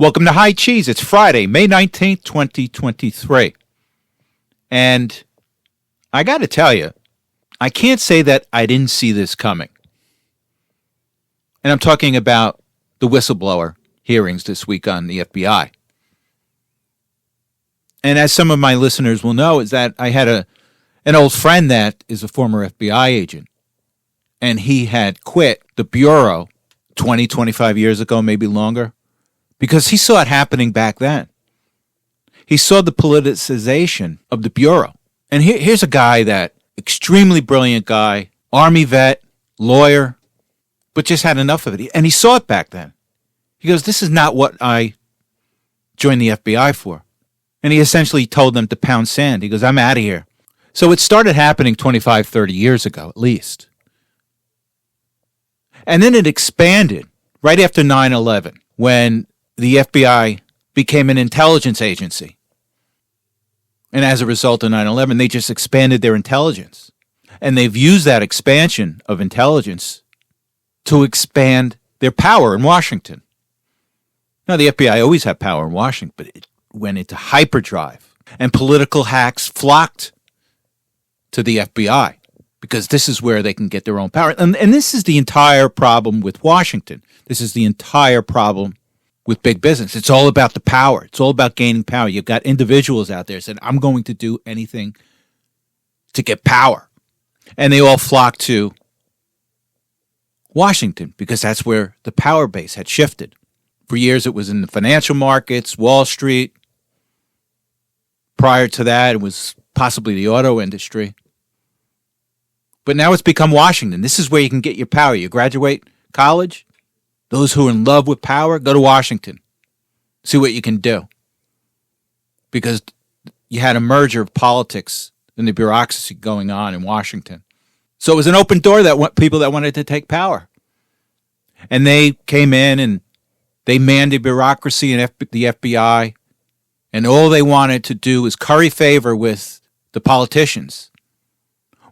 Welcome to High Cheese. It's Friday, May 19th, 2023. And I got to tell you, I can't say that I didn't see this coming. And I'm talking about the whistleblower hearings this week on the FBI. And as some of my listeners will know, is that I had an old friend that is a former FBI agent. And he had quit the Bureau 20, 25 years ago, maybe longer, because he saw it happening back then. He saw the politicization of the Bureau. And here's a guy that, extremely brilliant guy, Army vet, lawyer, but just had enough of it. And he saw it back then. He goes, this is not what I joined the FBI for. And he essentially told them to pound sand. He goes, I'm out of here. So it started happening 25, 30 years ago, at least. And then it expanded right after 9/11, when the FBI became an intelligence agency. And as a result of 9/11, they just expanded their intelligence. And they've used that expansion of intelligence to expand their power in Washington. Now, the FBI always had power in Washington, but it went into hyperdrive. And political hacks flocked to the FBI because this is where they can get their own power. And this is the entire problem with Washington. This is the entire problem with big business. It's all about the power. It's all about gaining power. You've got individuals out there saying, I'm going to do anything to get power. And they all flock to Washington because that's where the power base had shifted. For years, it was in the financial markets, Wall Street. Prior to that, it was possibly the auto industry. But now it's become Washington. This is where you can get your power. You graduate college. Those who are in love with power, go to Washington. See what you can do. Because you had a merger of politics and the bureaucracy going on in Washington. So it was an open door that people that wanted to take power. And they came in and they manned the bureaucracy and the FBI. And all they wanted to do was curry favor with the politicians,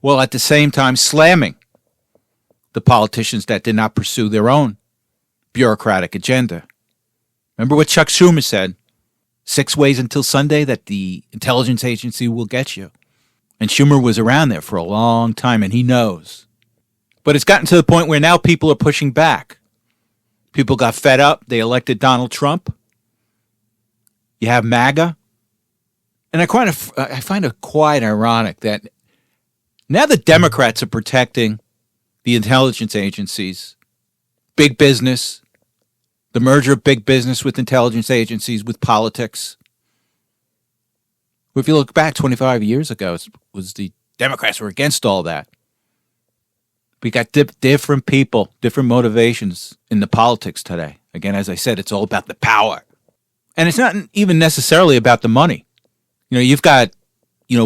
while at the same time slamming the politicians that did not pursue their own bureaucratic agenda. Remember what Chuck Schumer said, 6 ways until Sunday that the intelligence agency will get you. And Schumer was around there for a long time, and he knows. But it's gotten to the point where now people are pushing back. People got fed up. They elected Donald Trump. You have MAGA. And I find it quite ironic that now the Democrats are protecting the intelligence agencies, big business, the merger of big business with intelligence agencies, with politics. If you look back 25 years ago, it was the Democrats were against all that. We got different people, different motivations in the politics today. Again, as I said, it's all about the power. And it's not even necessarily about the money. You've got,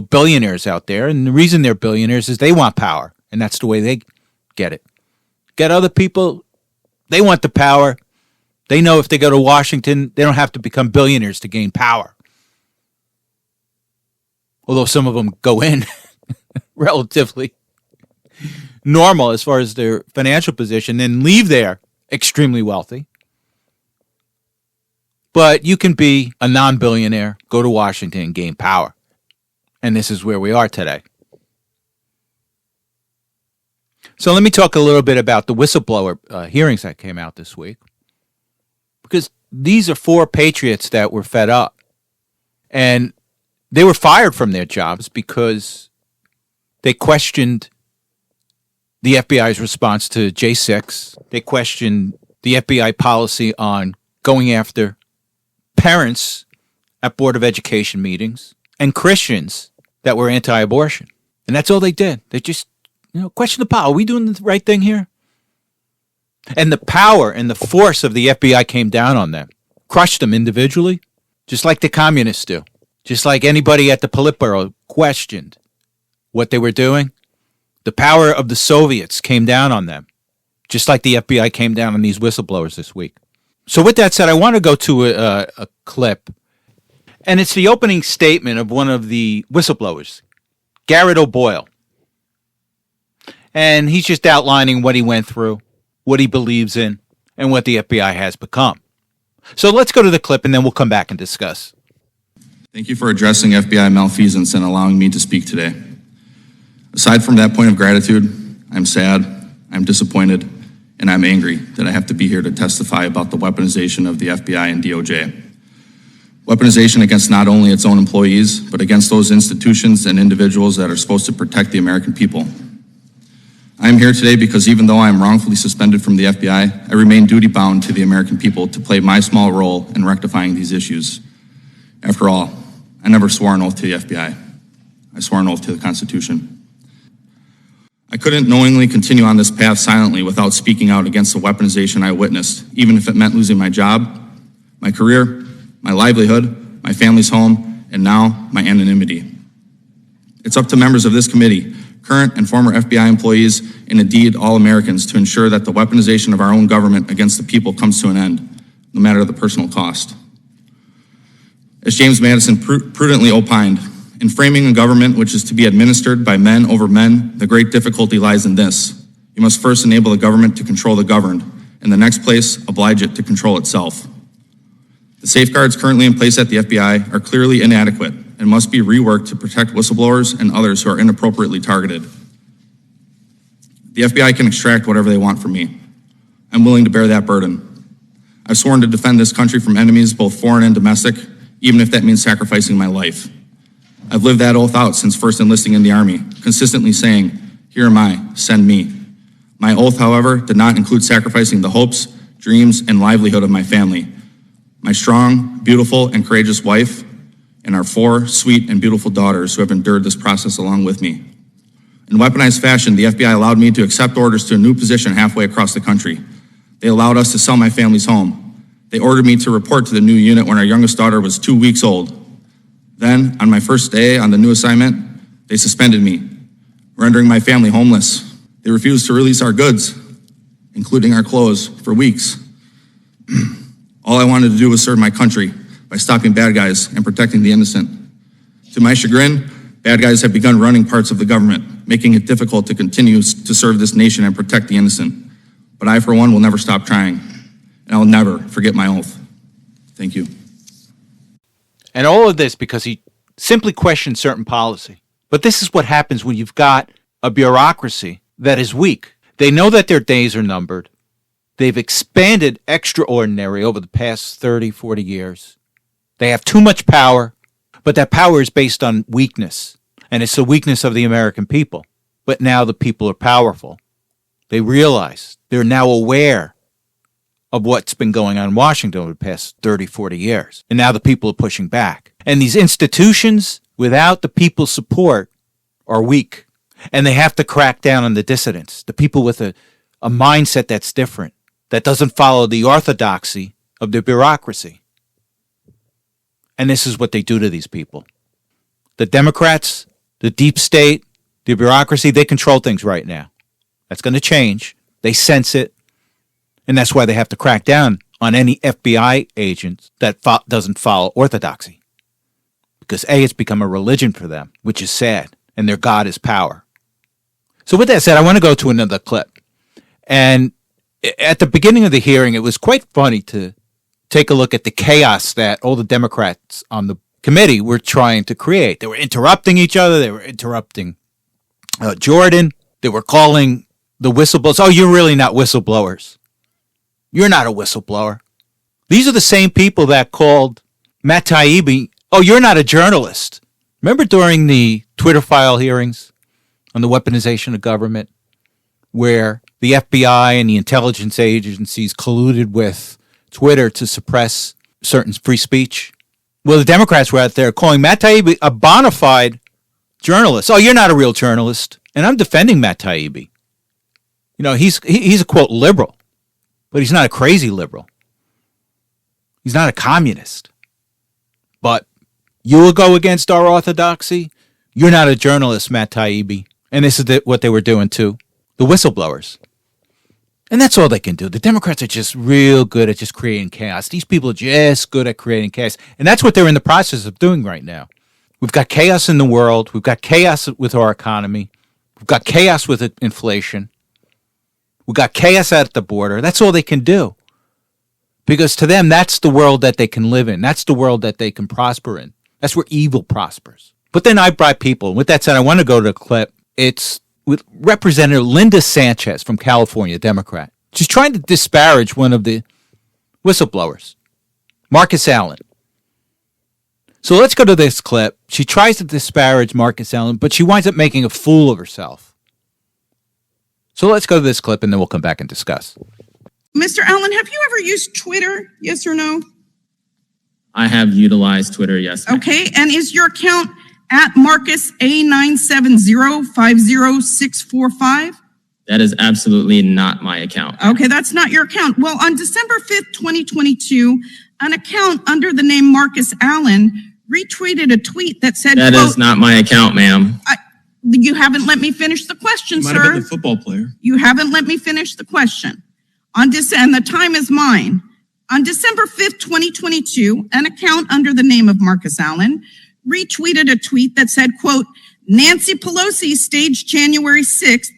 billionaires out there, and the reason they're billionaires is they want power, and that's the way they get it. Get other people, they want the power. They know if they go to Washington, they don't have to become billionaires to gain power. Although some of them go in relatively normal as far as their financial position, then leave there extremely wealthy. But you can be a non-billionaire, go to Washington and gain power. And this is where we are today. So let me talk a little bit about the whistleblower hearings that came out this week. Because these are 4 patriots that were fed up. And they were fired from their jobs because they questioned the FBI's response to J6. They questioned the FBI policy on going after parents at Board of Education meetings and Christians that were anti-abortion. And that's all they did. They just, question the power. Are we doing the right thing here? And the power and the force of the FBI came down on them, crushed them individually, just like the communists do. Just like anybody at the Politburo questioned what they were doing. The power of the Soviets came down on them, just like the FBI came down on these whistleblowers this week. So with that said, I want to go to a clip, and it's the opening statement of one of the whistleblowers, Garrett O'Boyle. And he's just outlining what he went through, what he believes in, and what the FBI has become. So let's go to the clip and then we'll come back and discuss. Thank you for addressing FBI malfeasance and allowing me to speak today. Aside from that point of gratitude, I'm sad, I'm disappointed, and I'm angry that I have to be here to testify about the weaponization of the FBI and DOJ. Weaponization against not only its own employees, but against those institutions and individuals that are supposed to protect the American people. I am here today because even though I am wrongfully suspended from the FBI, I remain duty-bound to the American people to play my small role in rectifying these issues. After all, I never swore an oath to the FBI. I swore an oath to the Constitution. I couldn't knowingly continue on this path silently without speaking out against the weaponization I witnessed, even if it meant losing my job, my career, my livelihood, my family's home, and now my anonymity. It's up to members of this committee, current and former FBI employees, and indeed all Americans, to ensure that the weaponization of our own government against the people comes to an end, no matter the personal cost. As James Madison prudently opined, in framing a government which is to be administered by men over men, the great difficulty lies in this. You must first enable the government to control the governed, in the next place, oblige it to control itself. The safeguards currently in place at the FBI are clearly inadequate and must be reworked to protect whistleblowers and others who are inappropriately targeted. The FBI can extract whatever they want from me. I'm willing to bear that burden. I've sworn to defend this country from enemies, both foreign and domestic, even if that means sacrificing my life. I've lived that oath out since first enlisting in the Army, consistently saying, "Here am I, send me." My oath, however, did not include sacrificing the hopes, dreams, and livelihood of my family, my strong, beautiful, and courageous wife, and our 4 sweet and beautiful daughters who have endured this process along with me. In weaponized fashion, the FBI allowed me to accept orders to a new position halfway across the country. They allowed us to sell my family's home. They ordered me to report to the new unit when our youngest daughter was 2 weeks old. Then, on my first day on the new assignment, they suspended me, rendering my family homeless. They refused to release our goods, including our clothes, for weeks. All I wanted to do was serve my country by stopping bad guys and protecting the innocent. To my chagrin, bad guys have begun running parts of the government, making it difficult to continue to serve this nation and protect the innocent. But I, for one, will never stop trying, and I will never forget my oath. Thank you. And all of this because he simply questioned certain policy. But this is what happens when you've got a bureaucracy that is weak. They know that their days are numbered. They've expanded extraordinary over the past 30, 40 years. They have too much power, but that power is based on weakness. And it's the weakness of the American people. But now the people are powerful. They realize, they're now aware of what's been going on in Washington over the past 30, 40 years. And now the people are pushing back. And these institutions, without the people's support, are weak. And they have to crack down on the dissidents, the people with a mindset that's different, that doesn't follow the orthodoxy of the bureaucracy. And this is what they do to these people. The Democrats, the deep state, the bureaucracy, they control things right now. That's going to change. They sense it. And that's why they have to crack down on any FBI agent that doesn't follow orthodoxy. Because A, it's become a religion for them, which is sad, and their God is power. So with that said, I want to go to another clip. And at the beginning of the hearing, it was quite funny to take a look at the chaos that all the Democrats on the committee were trying to create. They were interrupting each other. They were interrupting Jordan. They were calling the whistleblowers, "Oh, you're really not whistleblowers. You're not a whistleblower." These are the same people that called Matt Taibbi, "Oh, you're not a journalist." Remember during the Twitter file hearings on the weaponization of government, where the FBI and the intelligence agencies colluded with Twitter to suppress certain free speech? Well, the Democrats were out there calling Matt Taibbi a bona fide journalist. "Oh, you're not a real journalist." And I'm defending Matt Taibbi. You know, he's a, quote, liberal. But he's not a crazy liberal. He's not a communist. But you will go against our orthodoxy? You're not a journalist, Matt Taibbi. And this is what they were doing to the whistleblowers. And that's all they can do. The Democrats are just real good at just creating chaos. These people are just good at creating chaos. And that's what they're in the process of doing right now. We've got chaos in the world. We've got chaos with our economy. We've got chaos with inflation. We've got chaos at the border. That's all they can do. Because to them, that's the world that they can live in. That's the world that they can prosper in. That's where evil prospers. But then I brought people. With that said, I want to go to a clip. It's with Representative Linda Sanchez from California, Democrat. She's trying to disparage one of the whistleblowers, Marcus Allen. So let's go to this clip. She tries to disparage Marcus Allen, but she winds up making a fool of herself. So let's go to this clip, and then we'll come back and discuss. Mr. Allen, have you ever used Twitter? Yes or no? I have utilized Twitter, yes. Okay, and is your account at Marcus A970-50645? That is absolutely not my account. Okay, that's not your account. Well, on December 5th, 2022, an account under the name Marcus Allen retweeted a tweet that said, That quote, is not my account, ma'am. You haven't let me finish the question, Might sir. have been the football player. You haven't let me finish the question. And the time is mine. On December 5th, 2022, an account under the name of Marcus Allen retweeted a tweet that said, quote, Nancy Pelosi staged January 6th,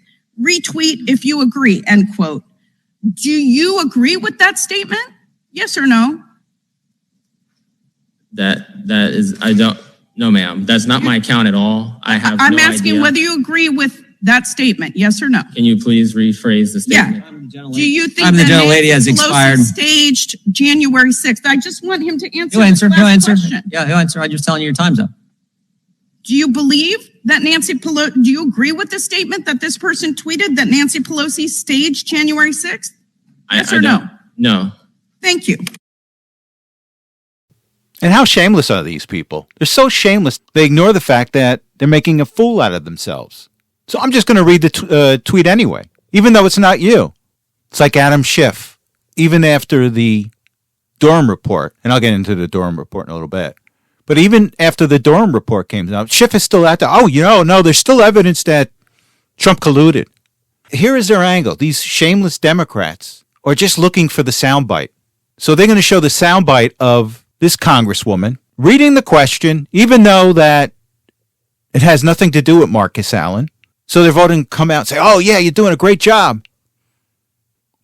retweet if you agree, end quote. Do you agree with that statement? Yes or no? That is, I don't, no ma'am. That's not my account at all. I have I'm no asking idea. whether you agree with that statement, yes or no? Can you please rephrase the statement? Yeah. Do you think The that gentlelady has Nancy Pelosi expired. staged January 6th? I just want him to answer He'll answer. this He'll last answer. question. Yeah, he'll answer. I'm just telling you your time's up. Do you believe that Nancy Pelosi, do you agree with the statement that this person tweeted that Nancy Pelosi staged January 6th? Yes or no? No. Thank you. And how shameless are these people? They're so shameless, they ignore the fact that they're making a fool out of themselves. So I'm just going to read the tweet anyway, even though it's not you. It's like Adam Schiff, even after the Durham Report, and I'll get into the Durham Report in a little bit, but even after the Durham Report came out, Schiff is still out there. Oh, no, there's still evidence that Trump colluded. Here is their angle. These shameless Democrats are just looking for the soundbite. So they're going to show the soundbite of this congresswoman reading the question, even though that it has nothing to do with Marcus Allen. So they're voting to come out and say, oh, yeah, you're doing a great job.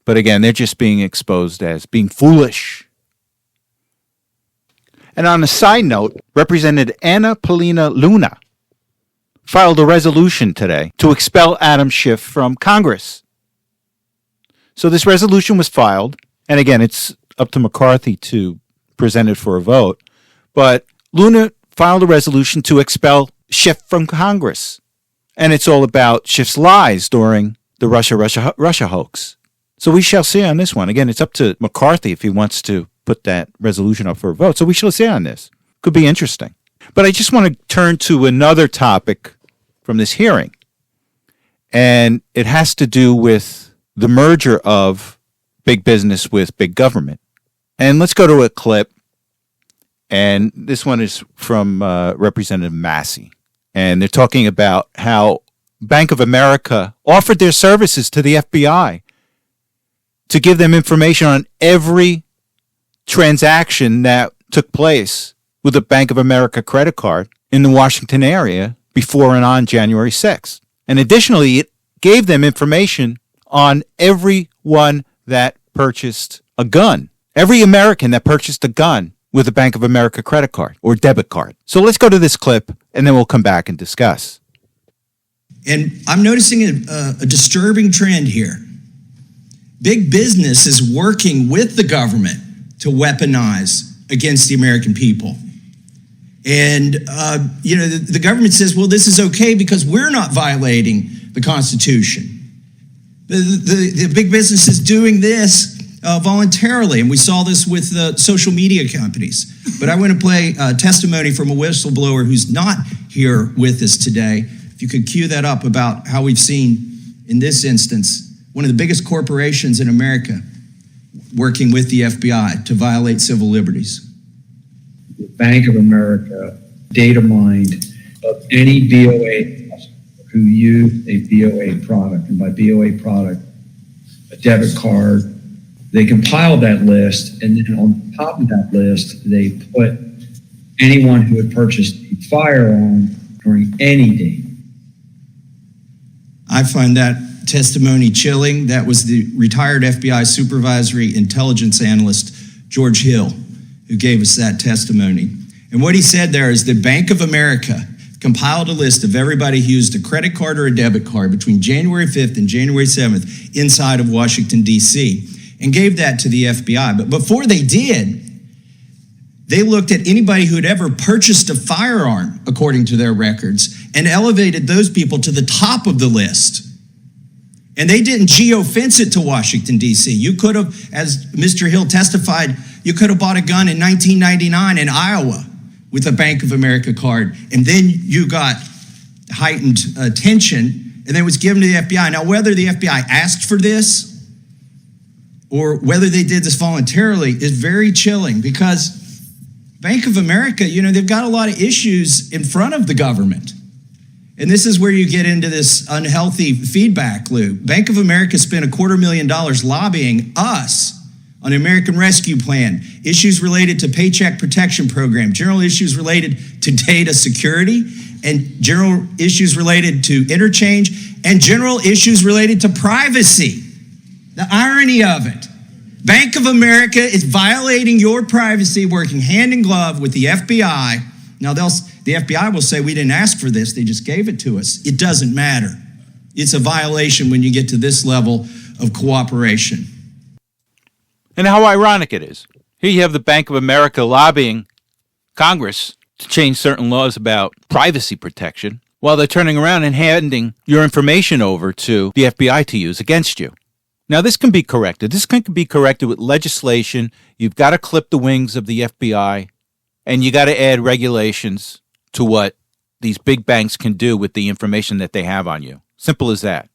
But again, they're just being exposed as being foolish. And on a side note, Representative Anna Paulina Luna filed a resolution today to expel Adam Schiff from Congress. So this resolution was filed, and again, it's up to McCarthy to present it for a vote, but Luna filed a resolution to expel Schiff from Congress. And it's all about Schiff's lies during the Russia hoax. So we shall see on this one. Again, it's up to McCarthy if he wants to put that resolution up for a vote. So we shall see on this. Could be interesting. But I just want to turn to another topic from this hearing. And it has to do with the merger of big business with big government. And let's go to a clip. And this one is from Representative Massey. And they're talking about how Bank of America offered their services to the FBI to give them information on every transaction that took place with a Bank of America credit card in the Washington area before and on January 6th. And additionally, it gave them information on everyone that purchased a gun, every American that purchased a gun with a Bank of America credit card or debit card. So let's go to this clip, and then we'll come back and discuss. And I'm noticing a disturbing trend here. Big business is working with the government to weaponize against the American people. And, the government says, well, this is okay because we're not violating the Constitution. The big business is doing this voluntarily, and we saw this with the social media companies. But I want to play testimony from a whistleblower who's not here with us today. If you could cue that up about how we've seen, in this instance, one of the biggest corporations in America working with the FBI to violate civil liberties. The Bank of America data mined of any BOA customer who used a BOA product, and by BOA product, a debit card. They compiled that list, and then on top of that list, they put anyone who had purchased a firearm during any date. I find that testimony chilling. That was the retired FBI supervisory intelligence analyst George Hill, who gave us that testimony. And what he said there is that Bank of America compiled a list of everybody who used a credit card or a debit card between January 5th and January 7th inside of Washington, D.C., and gave that to the FBI. But before they did, they looked at anybody who had ever purchased a firearm, according to their records, and elevated those people to the top of the list. And they didn't geofence it to Washington, D.C. You could have, as Mr. Hill testified, you could have bought a gun in 1999 in Iowa with a Bank of America card, and then you got heightened attention, and then it was given to the FBI. Now, whether the FBI asked for this or whether they did this voluntarily is very chilling, because Bank of America, they've got a lot of issues in front of the government. And this is where you get into this unhealthy feedback loop. Bank of America spent $250,000 lobbying us on the American Rescue Plan, issues related to Paycheck Protection Program, general issues related to data security, and general issues related to interchange, and general issues related to privacy. The irony of it. Bank of America is violating your privacy, working hand in glove with the FBI. Now, the FBI will say, we didn't ask for this, they just gave it to us. It doesn't matter. It's a violation when you get to this level of cooperation. And how ironic it is. Here you have the Bank of America lobbying Congress to change certain laws about privacy protection, while they're turning around and handing your information over to the FBI to use against you. Now, this can be corrected. This can be corrected with legislation. You've got to clip the wings of the FBI, and you got to add regulations to what these big banks can do with the information that they have on you. Simple as that.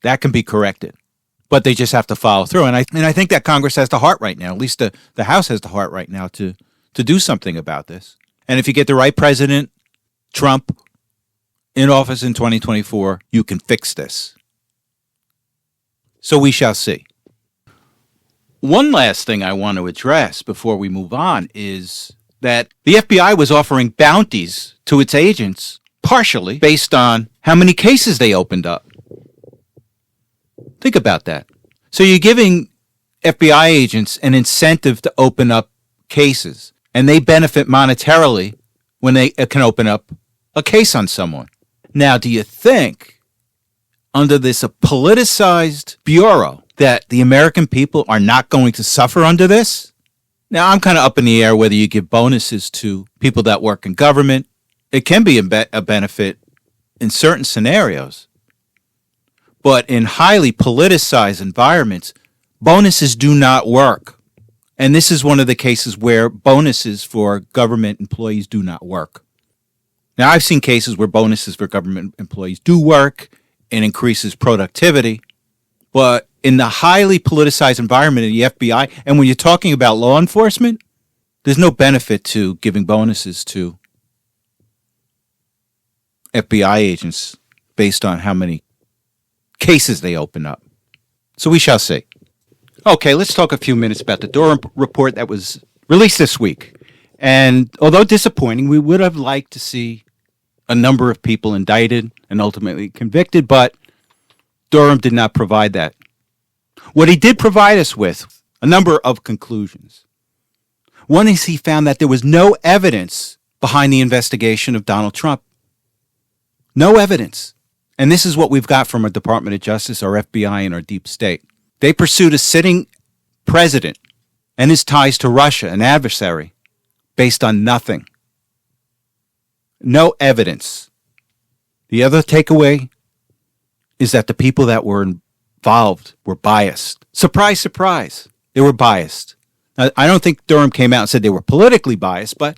That can be corrected. But they just have to follow through. And I think that Congress has the heart right now, at least the House has the heart right now to do something about this. And if you get the right president, Trump, in office in 2024, you can fix this. So we shall see. One last thing I want to address before we move on is that the FBI was offering bounties to its agents, partially based on how many cases they opened up. Think about that. So you're giving FBI agents an incentive to open up cases, and they benefit monetarily when they can open up a case on someone. Now, do you think, under this politicized bureau, that the American people are not going to suffer under this? Now, I'm kind of up in the air whether you give bonuses to people that work in government. It can be a benefit in certain scenarios. But in highly politicized environments, bonuses do not work. And this is one of the cases where bonuses for government employees do not work. Now, I've seen cases where bonuses for government employees do work and increases productivity. But in the highly politicized environment of the FBI, and when you're talking about law enforcement, there's no benefit to giving bonuses to FBI agents based on how many cases they open up. So we shall see. Okay, let's talk a few minutes about the Durham Report that was released this week. And although disappointing, we would have liked to see a number of people indicted and ultimately convicted, but Durham did not provide that. What he did provide us with, a number of conclusions. One is he found that there was no evidence behind the investigation of Donald Trump. No evidence. And this is what we've got from our Department of Justice, our FBI, and our deep state. They pursued a sitting president and his ties to Russia, an adversary, based on nothing. No evidence. The other takeaway is that the people that were involved were biased. Surprise, surprise. They were biased. Now, I don't think Durham came out and said they were politically biased, but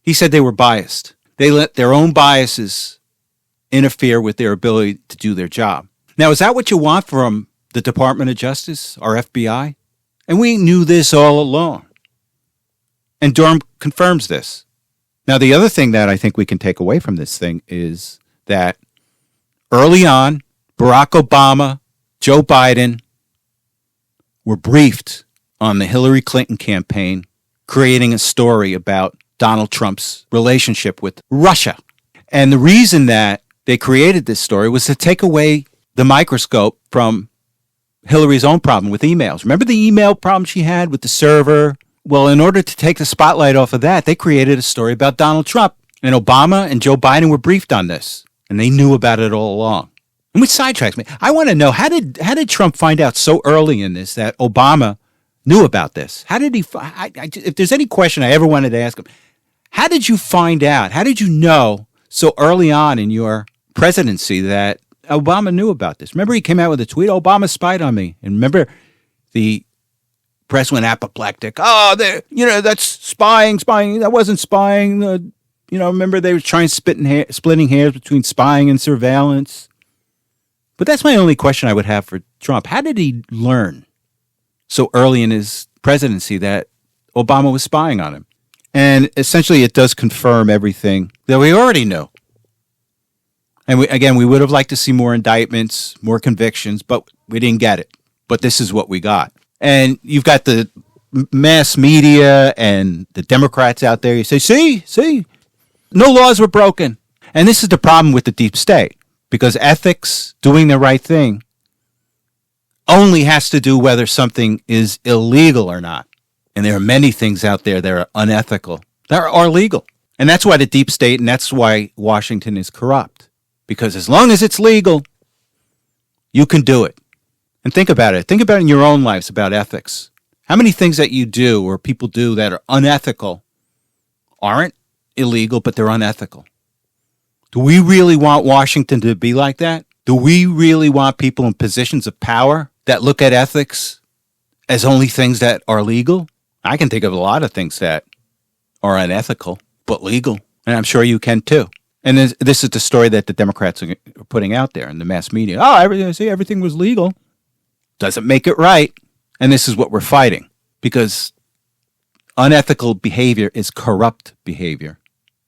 he said they were biased. They let their own biases interfere with their ability to do their job. Now, is that what you want from the Department of Justice, our FBI? And we knew this all along. And Durham confirms this. Now, the other thing that I think we can take away from this thing is that early on, Barack Obama, Joe Biden were briefed on the Hillary Clinton campaign, creating a story about Donald Trump's relationship with Russia. And the reason that they created this story was to take away the microscope from Hillary's own problem with emails. Remember the email problem she had with the server? Well, in order to take the spotlight off of that, they created a story about Donald Trump. And Obama and Joe Biden were briefed on this, and they knew about it all along. And which sidetracks me. I want to know, how did Trump find out so early in this that Obama knew about this? How did he? If there's any question I ever wanted to ask him, how did you find out? How did you know so early on in your presidency that Obama knew about this? Remember, he came out with a tweet, Obama spied on me. And remember, the press went apoplectic. Oh, that's spying. That wasn't spying. Remember they were trying splitting hairs between spying and surveillance. But that's my only question I would have for Trump. How did he learn so early in his presidency that Obama was spying on him? And essentially, it does confirm everything that we already knew. And we would have liked to see more indictments, more convictions, but we didn't get it. But this is what we got. And you've got the mass media and the Democrats out there. You say, see, no laws were broken. And this is the problem with the deep state, because ethics, doing the right thing, only has to do whether something is illegal or not. And there are many things out there that are unethical, that are legal. And that's why the deep state, and that's why Washington is corrupt. Because as long as it's legal, you can do it. And think about it. Think about it in your own lives about ethics. How many things that you do or people do that are unethical aren't illegal, but they're unethical? Do we really want Washington to be like that? Do we really want people in positions of power that look at ethics as only things that are legal? I can think of a lot of things that are unethical, but legal. And I'm sure you can too. And this is the story that the Democrats are putting out there in the mass media. Oh, everything was legal. Doesn't make it right. And this is what we're fighting, because unethical behavior is corrupt behavior.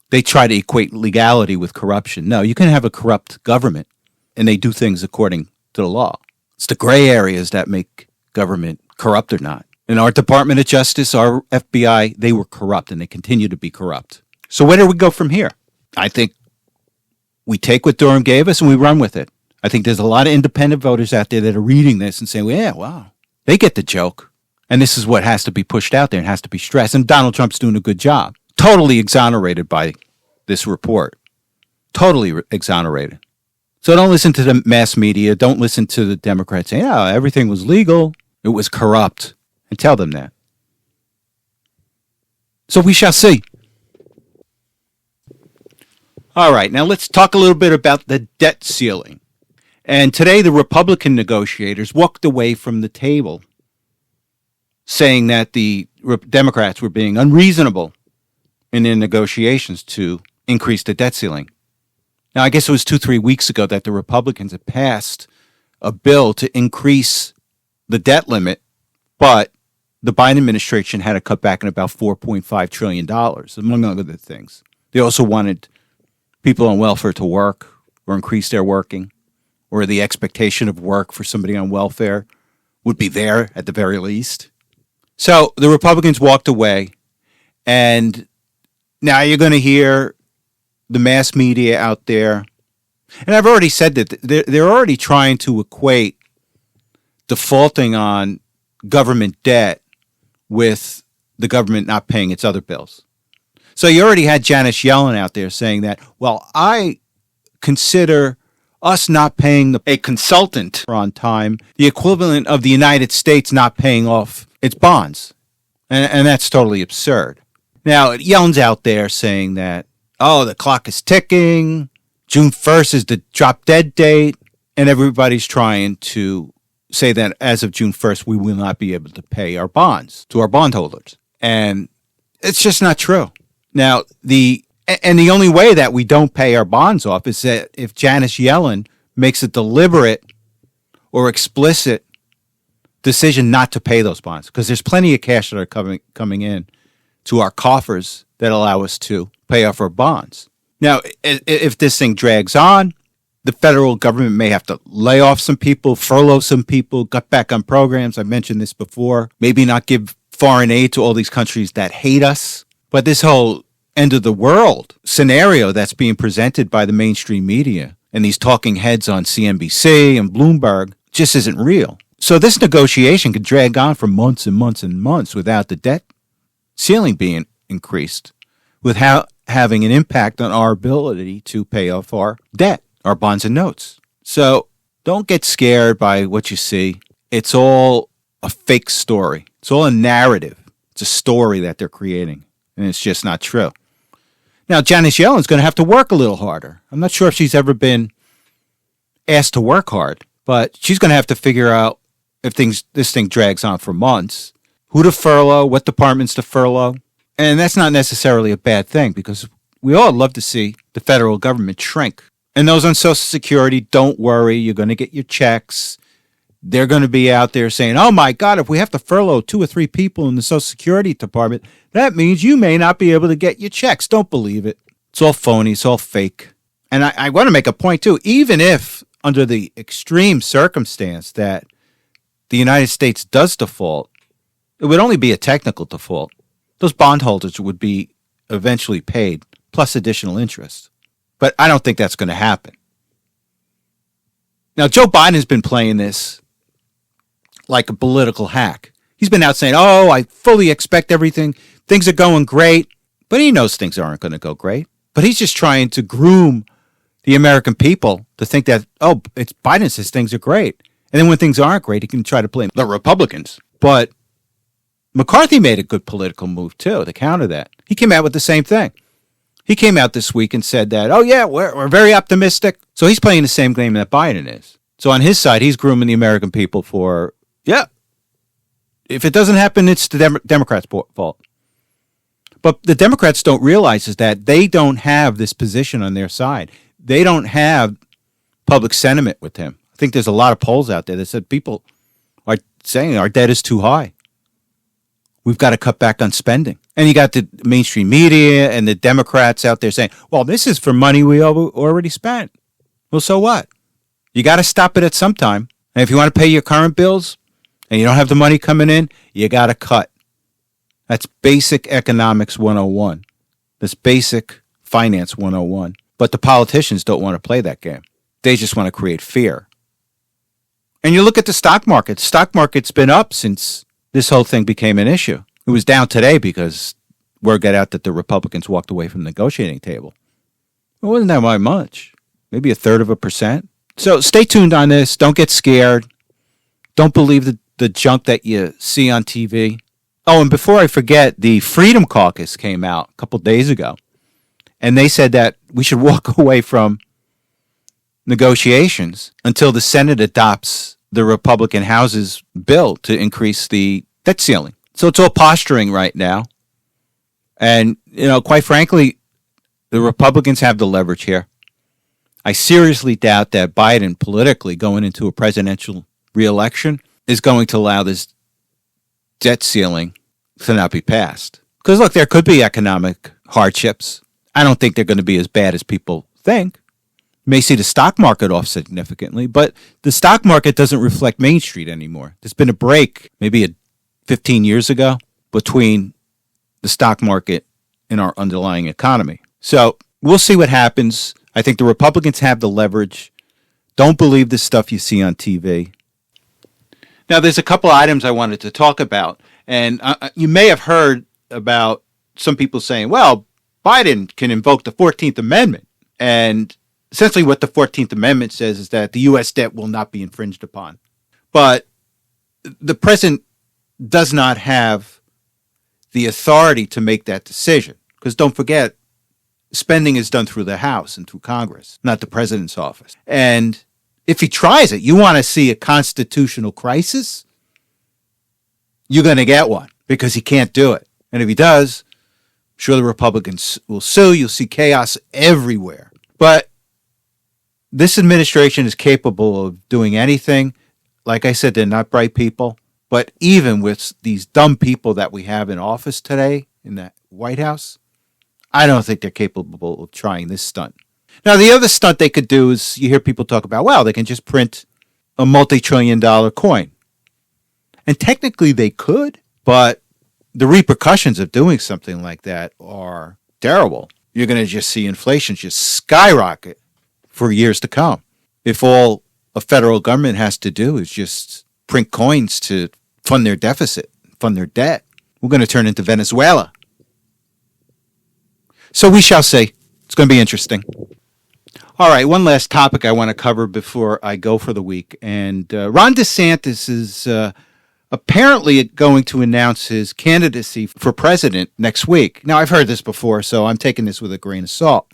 They try to equate legality with corruption. No, you can have a corrupt government, and they do things according to the law. It's the gray areas that make government corrupt or not. And our Department of Justice, our FBI, they were corrupt, and they continue to be corrupt. So where do we go from here? I think we take what Durham gave us and we run with it. I think there's a lot of independent voters out there that are reading this and saying, well, yeah, wow, they get the joke. And this is what has to be pushed out there and has to be stressed. And Donald Trump's doing a good job. Totally exonerated by this report. Totally exonerated. So don't listen to the mass media. Don't listen to the Democrats saying, yeah, everything was legal. It was corrupt. And tell them that. So we shall see. All right, now let's talk a little bit about the debt ceiling. And today the Republican negotiators walked away from the table saying that the Democrats were being unreasonable in their negotiations to increase the debt ceiling. Now, I guess it was 2-3 weeks ago that the Republicans had passed a bill to increase the debt limit, but the Biden administration had to cut back in about $4.5 trillion, among other things. They also wanted people on welfare to work or increase their working, or the expectation of work for somebody on welfare would be there at the very least. So the Republicans walked away, and now you're going to hear the mass media out there. And I've already said that they're already trying to equate defaulting on government debt with the government not paying its other bills. So you already had Janet Yellen out there saying that, well, I consider us not paying a consultant on time the equivalent of the United States not paying off its bonds. And that's totally absurd. Now, Yellen's out there saying that, oh, the clock is ticking, June 1st is the drop dead date, and everybody's trying to say that as of June 1st, we will not be able to pay our bonds to our bondholders. And it's just not true. Now, the only way that we don't pay our bonds off is that if Janet Yellen makes a deliberate or explicit decision not to pay those bonds, because there's plenty of cash that are coming in to our coffers that allow us to pay off our bonds. Now, if this thing drags on, the federal government may have to lay off some people, furlough some people, cut back on programs. I mentioned this before. Maybe not give foreign aid to all these countries that hate us. But this whole end of the world scenario that's being presented by the mainstream media and these talking heads on CNBC and Bloomberg just isn't real. So this negotiation could drag on for months and months and months without the debt ceiling being increased, without having an impact on our ability to pay off our debt, our bonds and notes. So don't get scared by what you see. It's all a fake story. It's all a narrative. It's a story that they're creating, and it's just not true. Now, Janet Yellen's going to have to work a little harder. I'm not sure if she's ever been asked to work hard, but she's going to have to figure out if this thing drags on for months, who to furlough, what departments to furlough. And that's not necessarily a bad thing, because we all love to see the federal government shrink. And those on Social Security, don't worry, you're going to get your checks. They're going to be out there saying, oh my God, if we have to furlough 2 or 3 people in the Social Security department, that means you may not be able to get your checks. Don't believe it. It's all phony. It's all fake. And I want to make a point too, even if under the extreme circumstance that the United States does default, it would only be a technical default. Those bondholders would be eventually paid, plus additional interest. But I don't think that's going to happen. Now, Joe Biden has been playing this like a political hack. He's been out saying, oh, I fully expect everything. Things are going great. But he knows things aren't going to go great. But he's just trying to groom the American people to think that, oh, it's Biden says things are great. And then when things aren't great, he can try to blame the Republicans. But McCarthy made a good political move, too, to counter that. He came out with the same thing. He came out this week and said that, oh, yeah, we're very optimistic. So he's playing the same game that Biden is. So on his side, he's grooming the American people for, yeah, if it doesn't happen, it's the Democrats' fault. But the Democrats don't realize is that they don't have this position on their side. They don't have public sentiment with him. I think there's a lot of polls out there that said people are saying our debt is too high. We've got to cut back on spending. And you got the mainstream media and the Democrats out there saying, well, this is for money we already spent. Well, so what? You got to stop it at some time. And if you want to pay your current bills and you don't have the money coming in, you got to cut. That's basic economics 101. That's basic finance 101. But the politicians don't want to play that game. They just want to create fear. And you look at the stock market. The stock market's been up since this whole thing became an issue. It was down today because word got out that the Republicans walked away from the negotiating table. It wasn't that much. Maybe 1/3%. So stay tuned on this. Don't get scared. Don't believe the junk that you see on TV. Oh, and before I forget, the Freedom Caucus came out a couple days ago. And they said that we should walk away from negotiations until the Senate adopts the Republican House's bill to increase the debt ceiling. So it's all posturing right now. And, quite frankly, the Republicans have the leverage here. I seriously doubt that Biden, politically, going into a presidential reelection, is going to allow this debt ceiling to not be passed. Because, look, there could be economic hardships. I don't think they're going to be as bad as people think. You may see the stock market off significantly, but the stock market doesn't reflect Main Street anymore. There's been a break, maybe 15 years ago, between the stock market and our underlying economy. So we'll see what happens. I think the Republicans have the leverage. Don't believe the stuff you see on TV. Now, there's a couple items I wanted to talk about. And you may have heard about some people saying, well, Biden can invoke the 14th Amendment. And essentially what the 14th Amendment says is that the U.S. debt will not be infringed upon. But the president does not have the authority to make that decision. Because don't forget, spending is done through the House and through Congress, not the president's office. And if he tries it, you want to see a constitutional crisis, you're going to get one because he can't do it. And if he does, I'm sure the Republicans will sue. You'll see chaos everywhere. But this administration is capable of doing anything. Like I said, they're not bright people. But even with these dumb people that we have in office today in the White House, I don't think they're capable of trying this stunt. Now, the other stunt they could do is you hear people talk about, well, they can just print a multi-trillion-dollar coin. And technically they could, but the repercussions of doing something like that are terrible. You're going to just see inflation just skyrocket for years to come. If all a federal government has to do is just print coins to fund their deficit, fund their debt. We're going to turn into Venezuela. So we shall see. It's going to be interesting. All right, one last topic I want to cover before I go for the week. And Ron DeSantis is apparently going to announce his candidacy for president next week. Now, I've heard this before, so I'm taking this with a grain of salt.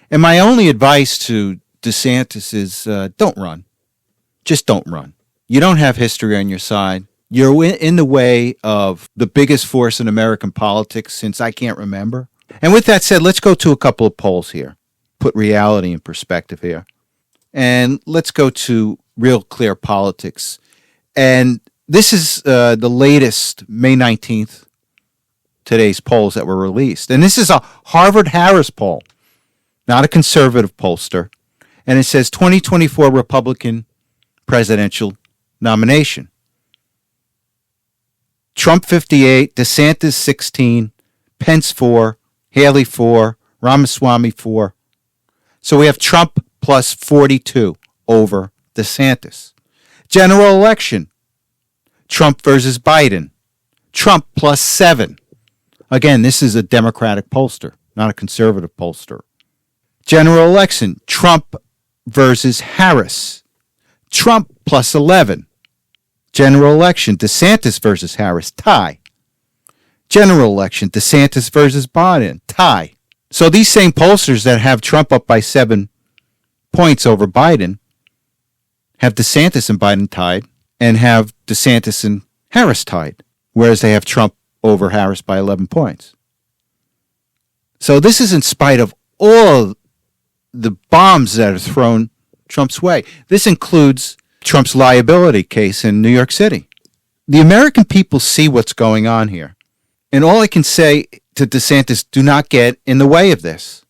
And my only advice to DeSantis is don't run. Just don't run. You don't have history on your side. You're in the way of the biggest force in American politics since I can't remember. And with that said, let's go to a couple of polls here. Put reality in perspective here. And let's go to Real Clear Politics. And this is the latest May 19th, today's polls that were released. And this is a Harvard-Harris poll, not a conservative pollster. And it says 2024 Republican presidential nomination. Trump 58, DeSantis 16, Pence 4, Haley 4, Ramaswamy 4. So we have Trump plus 42 over DeSantis. General election, Trump versus Biden. Trump plus 7. Again, this is a Democratic pollster, not a conservative pollster. General election, Trump versus Harris. Trump plus 11. General election, DeSantis versus Harris, tie. General election, DeSantis versus Biden, tie. So these same pollsters that have Trump up by 7 points over Biden have DeSantis and Biden tied and have DeSantis and Harris tied, whereas they have Trump over Harris by 11 points. So this is in spite of all the bombs that are thrown Trump's way. This includes Trump's liability case in New York City. The American people see what's going on here. And all I can say to DeSantis, do not get in the way of this.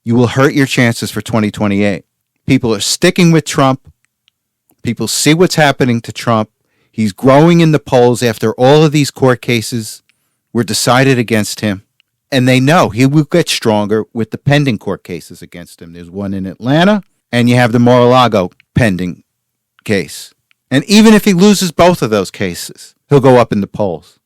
You will hurt your chances for 2028. People are sticking with Trump. People see what's happening to Trump. He's growing in the polls after all of these court cases were decided against him. And they know he will get stronger with the pending court cases against him. There's one in Atlanta, and you have the Mar-a-Lago pending case. And even if he loses both of those cases, he'll go up in the polls.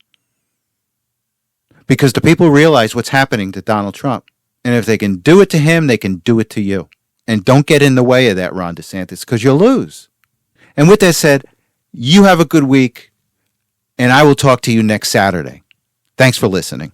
Because the people realize what's happening to Donald Trump. And if they can do it to him, they can do it to you. And don't get in the way of that, Ron DeSantis, because you'll lose. And with that said, you have a good week, and I will talk to you next Saturday. Thanks for listening.